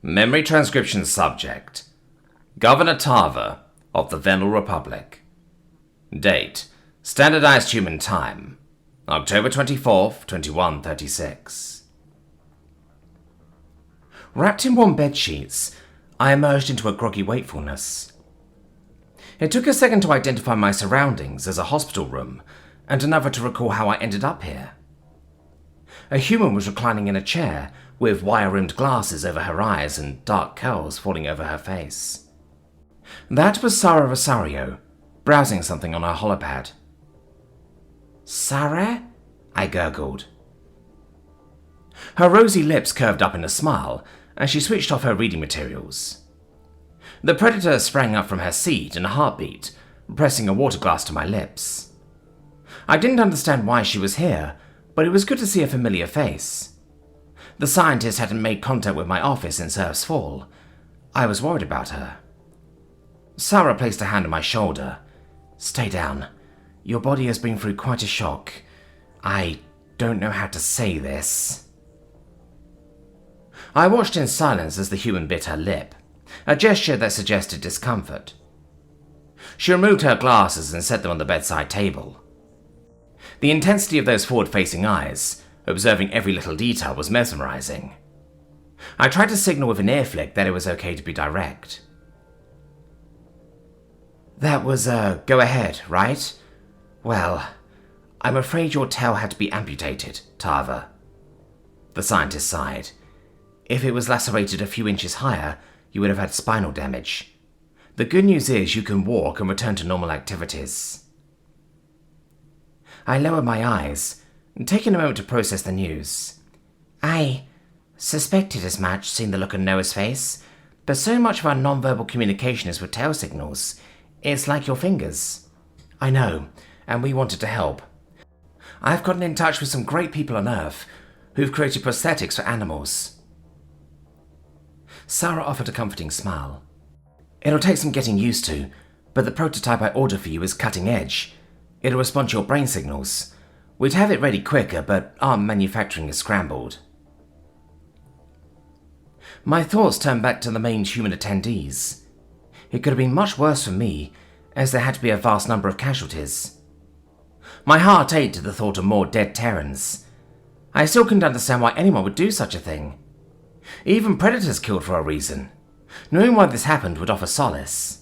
Memory transcription subject: Governor Tarver of the Venal Republic. Date: Standardized Human Time, October 24th, 2136. Wrapped in warm bedsheets, I emerged into a groggy wakefulness. It took a second to identify my surroundings as a hospital room, and another to recall how I ended up here. A human was reclining in a chair, with wire-rimmed glasses over her eyes and dark curls falling over her face. That was Sarah Rosario, browsing something on her holopad. "Sarah?" I gurgled. Her rosy lips curved up in a smile, and she switched off her reading materials. The predator sprang up from her seat in a heartbeat, pressing a water glass to my lips. I didn't understand why she was here, but it was good to see a familiar face. The scientist hadn't made contact with my office since Earth's fall. I was worried about her. Sarah placed a hand on my shoulder. "Stay down. Your body has been through quite a shock. I don't know how to say this." I watched in silence as the human bit her lip, a gesture that suggested discomfort. She removed her glasses and set them on the bedside table. The intensity of those forward-facing eyes, observing every little detail, was mesmerizing. I tried to signal with an ear flick that it was okay to be direct. "That was a go-ahead, right? Well, I'm afraid your tail had to be amputated, Tarver." The scientist sighed. "If it was lacerated a few inches higher, you would have had spinal damage. The good news is you can walk and return to normal activities." I lowered my eyes, taking a moment to process the news. "I suspected as much, seeing the look on Noah's face, but so much of our non-verbal communication is with tail signals. It's like your fingers." "I know, and we wanted to help. I've gotten in touch with some great people on Earth who've created prosthetics for animals." Sarah offered a comforting smile. "It'll take some getting used to, but the prototype I ordered for you is cutting edge. It'll respond to your brain signals. We'd have it ready quicker, but our manufacturing is scrambled." My thoughts turned back to the main human attendees. It could have been much worse for me, as there had to be a vast number of casualties. My heart ached at the thought of more dead Terrans. I still couldn't understand why anyone would do such a thing. Even predators killed for a reason. Knowing why this happened would offer solace.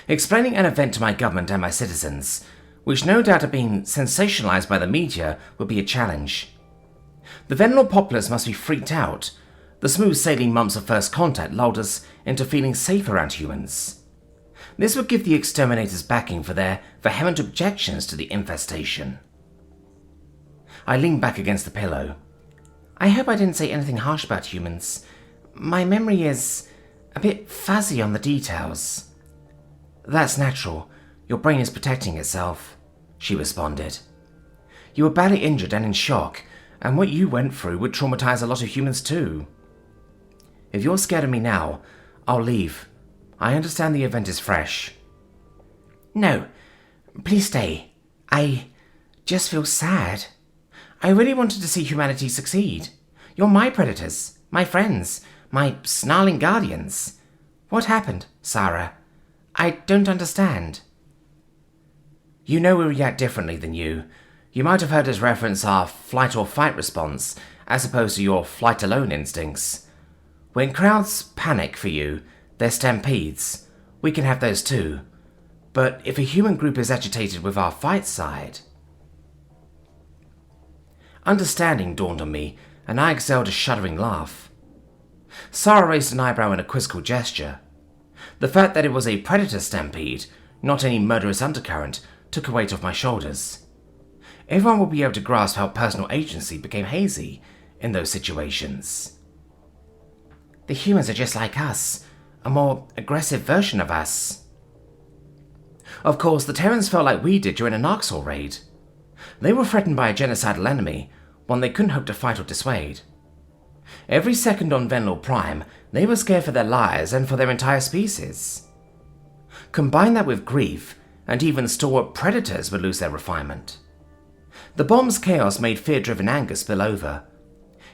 Explaining an event to my government and my citizens, which no doubt had been sensationalized by the media, would be a challenge. The Venal populace must be freaked out. The smooth-sailing months of first contact lulled us into feeling safe around humans. This would give the exterminators backing for their vehement objections to the infestation. I leaned back against the pillow. "I hope I didn't say anything harsh about humans. My memory is a bit fuzzy on the details." "That's natural. Your brain is protecting itself," she responded. "You were badly injured and in shock, and what you went through would traumatize a lot of humans too. If you're scared of me now, I'll leave. I understand the event is fresh." "No, please stay. I just feel sad. I really wanted to see humanity succeed. You're my predators, my friends, my snarling guardians. What happened, Sarah? I don't understand." "You know we react differently than you. You might have heard us reference our flight or fight response, as opposed to your flight alone instincts. When crowds panic for you, they're stampedes. We can have those too. But if a human group is agitated with our fight side..." Understanding dawned on me, and I exhaled a shuddering laugh. Sarah raised an eyebrow in a quizzical gesture. The fact that it was a predator stampede, not any murderous undercurrent, took a weight off my shoulders. Everyone would be able to grasp how personal agency became hazy in those situations. "The humans are just like us, a more aggressive version of us." Of course, the Terrans felt like we did during a Narxor raid. They were threatened by a genocidal enemy, one they couldn't hope to fight or dissuade. Every second on Venal Prime, they were scared for their lives and for their entire species. Combine that with grief, and even stalwart predators would lose their refinement. The bomb's chaos made fear-driven anger spill over.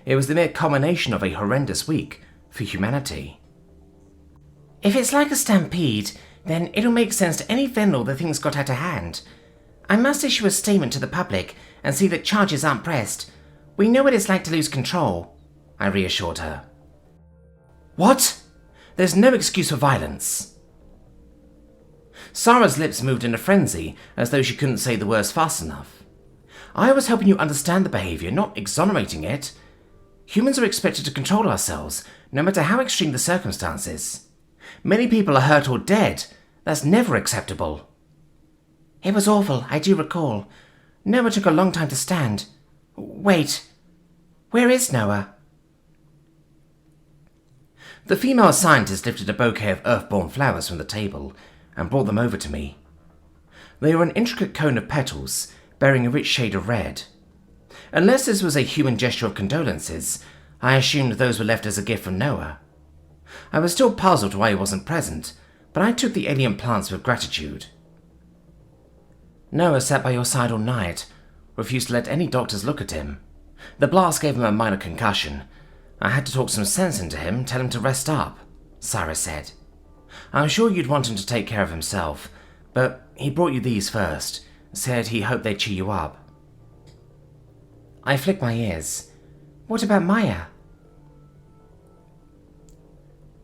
It was the mere culmination of a horrendous week, for humanity. If it's like a stampede, then it'll make sense to any vendor that things got out of hand. I must issue a statement to the public and see that charges aren't pressed. We know what it's like to lose control, I reassured her. What? There's no excuse for violence. Sarah's lips moved in a frenzy, as though she couldn't say the words fast enough. I was helping you understand the behavior, not exonerating it. Humans are expected to control ourselves, no matter how extreme the circumstances. Many people are hurt or dead. That's never acceptable. It was awful, I do recall. Noah took a long time to stand. Wait, where is Noah? The female scientist lifted a bouquet of earth-born flowers from the table and brought them over to me. They were an intricate cone of petals, bearing a rich shade of red. Unless this was a human gesture of condolences, I assumed those were left as a gift from Noah. I was still puzzled why he wasn't present, but I took the alien plants with gratitude. Noah sat by your side all night, refused to let any doctors look at him. The blast gave him a minor concussion. I had to talk some sense into him, tell him to rest up, Sarah said. I'm sure you'd want him to take care of himself, but he brought you these first, said he hoped they'd cheer you up. I flicked my ears. What about Maya?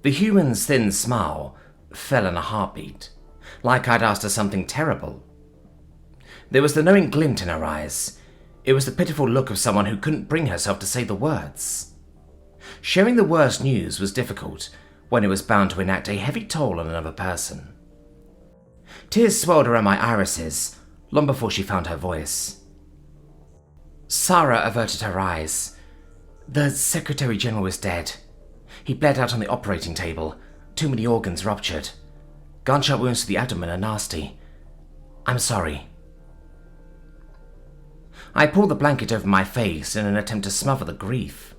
The human's thin smile fell in a heartbeat, like I'd asked her something terrible. There was the knowing glint in her eyes. It was the pitiful look of someone who couldn't bring herself to say the words. Sharing the worst news was difficult when it was bound to enact a heavy toll on another person. Tears swelled around my irises long before she found her voice. Sarah averted her eyes. The Secretary General is dead. He bled out on the operating table. Too many organs ruptured. Gunshot wounds to the abdomen are nasty. I'm sorry. I pulled the blanket over my face in an attempt to smother the grief.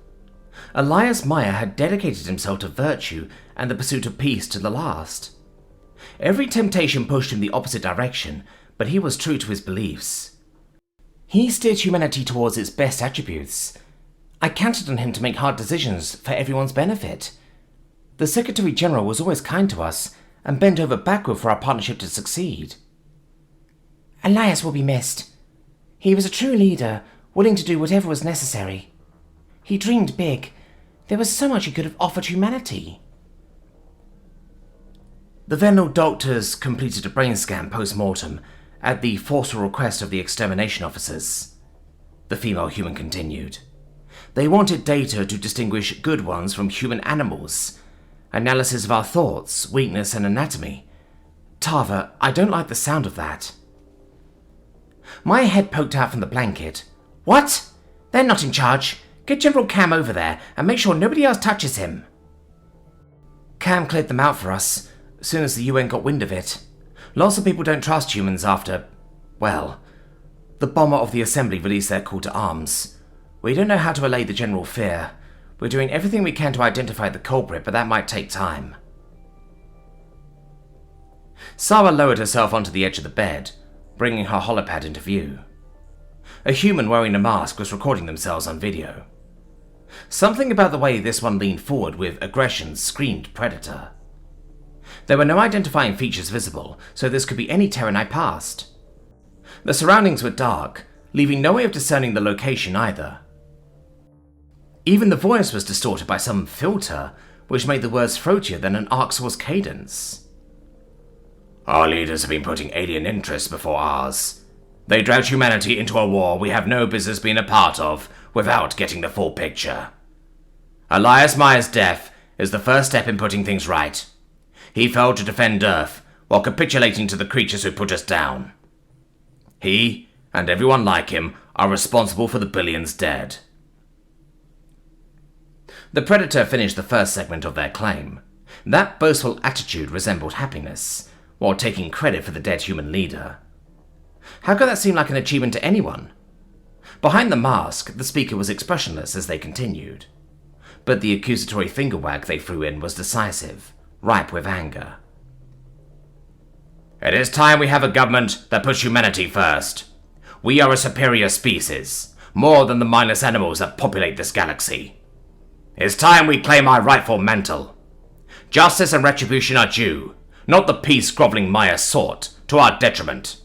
Elias Meyer had dedicated himself to virtue and the pursuit of peace to the last. Every temptation pushed him the opposite direction, but he was true to his beliefs. He steered humanity towards its best attributes. I counted on him to make hard decisions for everyone's benefit. The Secretary General was always kind to us and bent over backward for our partnership to succeed. Elias will be missed. He was a true leader, willing to do whatever was necessary. He dreamed big. There was so much he could have offered humanity. The Venal doctors completed a brain scan post-mortem at the forceful request of the extermination officers. The female human continued. They wanted data to distinguish good ones from human animals, analysis of our thoughts, weakness, and anatomy. Tava, I don't like the sound of that. My head poked out from the blanket. What? They're not in charge. Get General Cam over there and make sure nobody else touches him. Cam cleared them out for us, as soon as the UN got wind of it. Lots of people don't trust humans after, well, the bomber of the assembly released their call to arms. We don't know how to allay the general fear. We're doing everything we can to identify the culprit, but that might take time. Sarah lowered herself onto the edge of the bed, bringing her holopad into view. A human wearing a mask was recording themselves on video. Something about the way this one leaned forward with aggression screamed predator. There were no identifying features visible, so this could be any Terran I passed. The surroundings were dark, leaving no way of discerning the location either. Even the voice was distorted by some filter, which made the words throatier than an Ark Source cadence. Our leaders have been putting alien interests before ours. They dragged humanity into a war we have no business being a part of without getting the full picture. Elias Meyer's death is the first step in putting things right. He fell to defend Earth while capitulating to the creatures who put us down. He, and everyone like him, are responsible for the billions dead. The Predator finished the first segment of their claim. That boastful attitude resembled happiness, while taking credit for the dead human leader. How could that seem like an achievement to anyone? Behind the mask, the speaker was expressionless as they continued. But the accusatory finger wag they threw in was decisive, ripe with anger. It is time we have a government that puts humanity first. We are a superior species, more than the mindless animals that populate this galaxy. It's time we claim our rightful mantle. Justice and retribution are due, not the peace-groveling Maya sought, to our detriment.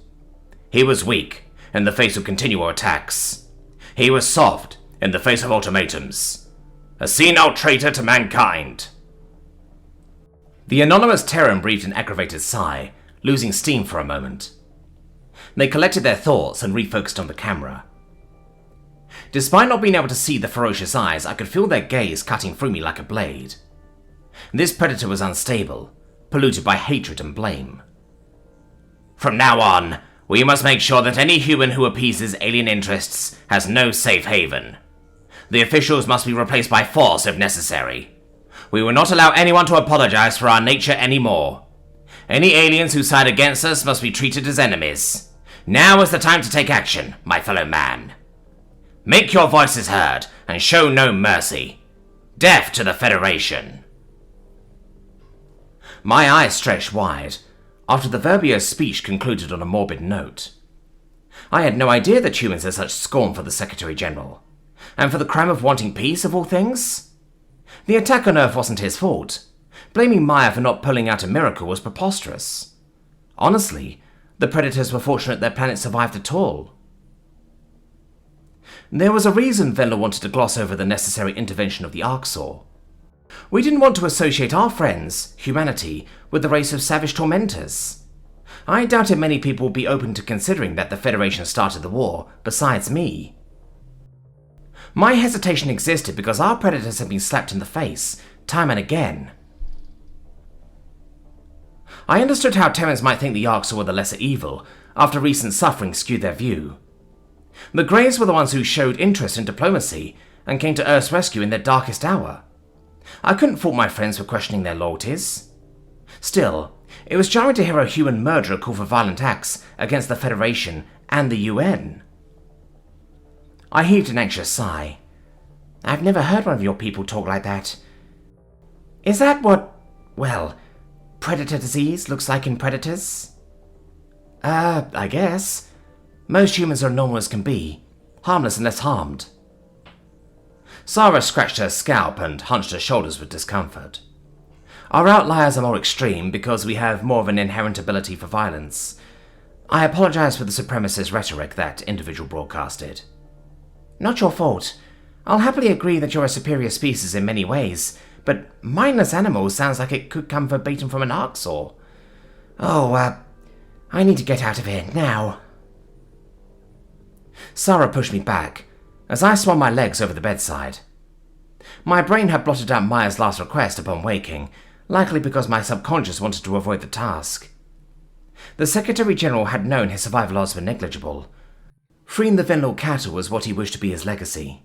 He was weak in the face of continual attacks. He was soft in the face of ultimatums. A senile traitor to mankind. The anonymous Terran breathed an aggravated sigh, losing steam for a moment. They collected their thoughts and refocused on the camera. Despite not being able to see the ferocious eyes, I could feel their gaze cutting through me like a blade. This predator was unstable, polluted by hatred and blame. From now on, we must make sure that any human who appeases alien interests has no safe haven. The officials must be replaced by force if necessary. We will not allow anyone to apologize for our nature anymore. Any aliens who side against us must be treated as enemies. Now is the time to take action, my fellow man. Make your voices heard and show no mercy. Death to the Federation. My eyes stretched wide after the verbose speech concluded on a morbid note. I had no idea that humans had such scorn for the Secretary General, and for the crime of wanting peace of all things. The attack on Earth wasn't his fault. Blaming Maya for not pulling out a miracle was preposterous. Honestly, the Predators were fortunate their planet survived at all. There was a reason Venla wanted to gloss over the necessary intervention of the Arxor. We didn't want to associate our friends, humanity, with the race of savage tormentors. I doubted many people would be open to considering that the Federation started the war, besides me. My hesitation existed because our predators had been slapped in the face, time and again. I understood how Terrans might think the Arxor were the lesser evil, after recent suffering skewed their view. The Greys were the ones who showed interest in diplomacy, and came to Earth's rescue in their darkest hour. I couldn't fault my friends for questioning their loyalties. Still, it was jarring to hear a human murderer call for violent acts against the Federation and the UN. I heaved an anxious sigh. I've never heard one of your people talk like that. Is that what, well, predator disease looks like in predators? I guess. Most humans are normal as can be, harmless unless harmed. Sarah scratched her scalp and hunched her shoulders with discomfort. Our outliers are more extreme because we have more of an inherent ability for violence. I apologize for the supremacist rhetoric that individual broadcasted. Not your fault. I'll happily agree that you're a superior species in many ways, but mindless animals sounds like it could come verbatim from an Arxor. I need to get out of here, now. Sarah pushed me back, as I swung my legs over the bedside. My brain had blotted out Maya's last request upon waking, likely because my subconscious wanted to avoid the task. The Secretary General had known his survival odds were negligible. Freeing the Venlor cattle was what he wished to be his legacy.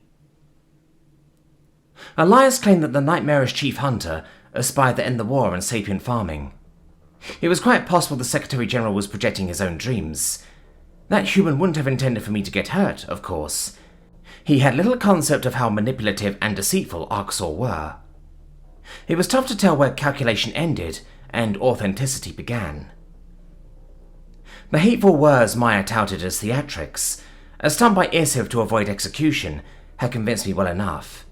Elias claimed that the nightmarish chief hunter aspired to end the war and sapient farming. It was quite possible the Secretary General was projecting his own dreams. That human wouldn't have intended for me to get hurt, of course. He had little concept of how manipulative and deceitful Arxor were. It was tough to tell where calculation ended and authenticity began. The hateful words Maya touted as theatrics, a stunt by Isif to avoid execution, had convinced me well enough.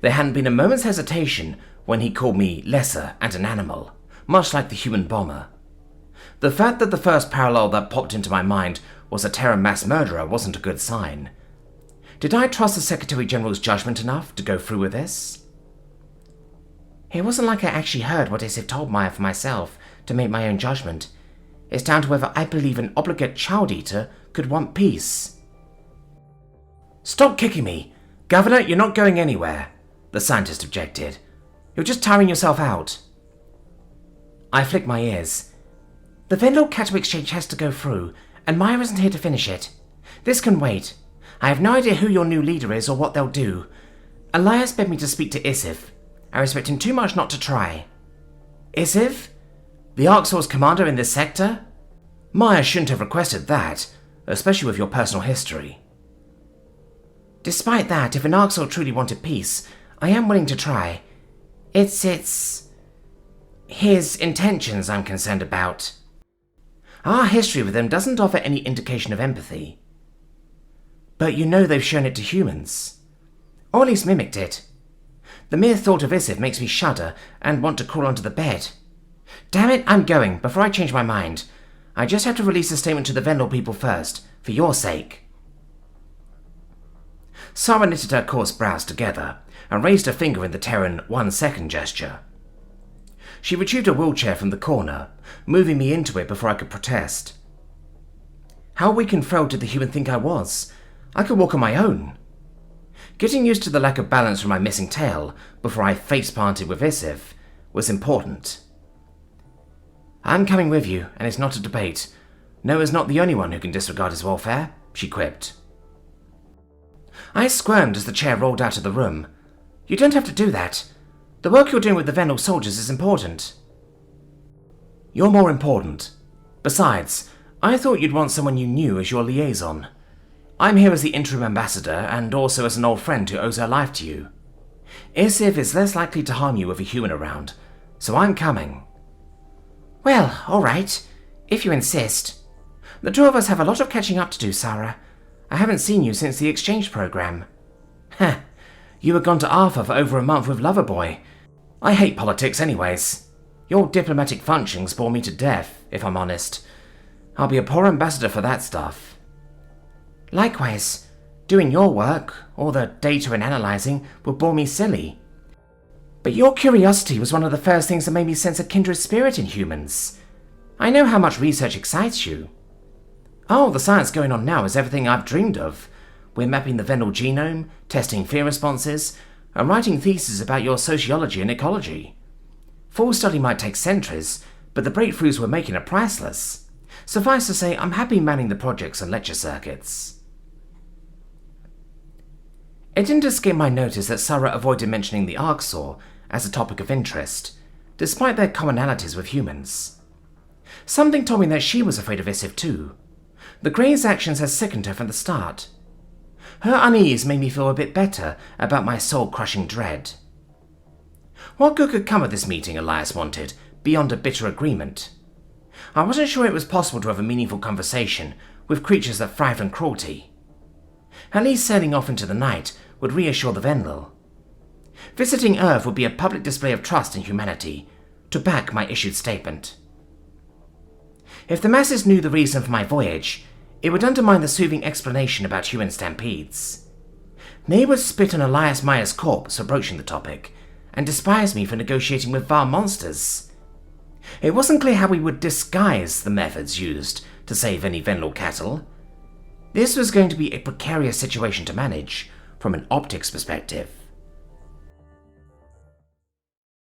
There hadn't been a moment's hesitation when he called me lesser and an animal, much like the human bomber. The fact that the first parallel that popped into my mind was a Terran mass murderer wasn't a good sign. Did I trust the Secretary General's judgment enough to go through with this? It wasn't like I actually heard what Isif told Maya for myself to make my own judgment. It's down to whether I believe an obligate child eater could want peace. Stop kicking me! Governor, you're not going anywhere, the scientist objected. You're just tiring yourself out. I flicked my ears. The Venlor cattle exchange has to go through, and Maya isn't here to finish it. This can wait. I have no idea who your new leader is or what they'll do. Elias begged me to speak to Isif. I respect him too much not to try. Isif? The Arxor's commander in this sector? Maya shouldn't have requested that, especially with your personal history. Despite that, if an Arxor truly wanted peace, I am willing to try. It's his intentions I'm concerned about. Our history with them doesn't offer any indication of empathy. But you know they've shown it to humans. Or at least mimicked it. The mere thought of Isif makes me shudder and want to crawl onto the bed. Damn it, I'm going, before I change my mind. I just have to release a statement to the Vendel people first, for your sake. Sarah knitted her coarse brows together and raised her finger in the Terran 1 second gesture. She retrieved a wheelchair from the corner, moving me into it before I could protest. How weak and frail did the human think I was? I could walk on my own. Getting used to the lack of balance from my missing tail before I face-planted with Isif was important. I'm coming with you, and it's not a debate. Noah's not the only one who can disregard his welfare, she quipped. I squirmed as the chair rolled out of the room. You don't have to do that. The work you're doing with the Vendel soldiers is important. You're more important. Besides, I thought you'd want someone you knew as your liaison. I'm here as the interim ambassador and also as an old friend who owes her life to you. Isif is less likely to harm you with a human around, so I'm coming. Well, all right, if you insist. The two of us have a lot of catching up to do, Sarah. I haven't seen you since the exchange program. Heh, you were gone to Arthur for over a month with Loverboy. I hate politics anyways. Your diplomatic functions bore me to death, if I'm honest. I'll be a poor ambassador for that stuff. Likewise, doing your work, all the data and analysing, would bore me silly. But your curiosity was one of the first things that made me sense a kindred spirit in humans. I know how much research excites you. Oh, the science going on now is everything I've dreamed of. We're mapping the Vendel genome, testing fear responses, and writing theses about your sociology and ecology. Full study might take centuries, but the breakthroughs we're making are priceless. Suffice to say, I'm happy manning the projects and lecture circuits. It didn't escape my notice that Sarah avoided mentioning the Arxor as a topic of interest, despite their commonalities with humans. Something told me that she was afraid of Isif too. The Grey's actions had sickened her from the start. Her unease made me feel a bit better about my soul-crushing dread. What good could come of this meeting, Elias wanted, beyond a bitter agreement? I wasn't sure it was possible to have a meaningful conversation with creatures that thrived on cruelty. At least sailing off into the night would reassure the Vendel. Visiting Earth would be a public display of trust in humanity, to back my issued statement. If the masses knew the reason for my voyage, it would undermine the soothing explanation about human stampedes. They would spit on Elias Meyer's corpse for broaching the topic, and despise me for negotiating with vile monsters. It wasn't clear how we would disguise the methods used to save any Vendel cattle. This was going to be a precarious situation to manage, from an optics perspective.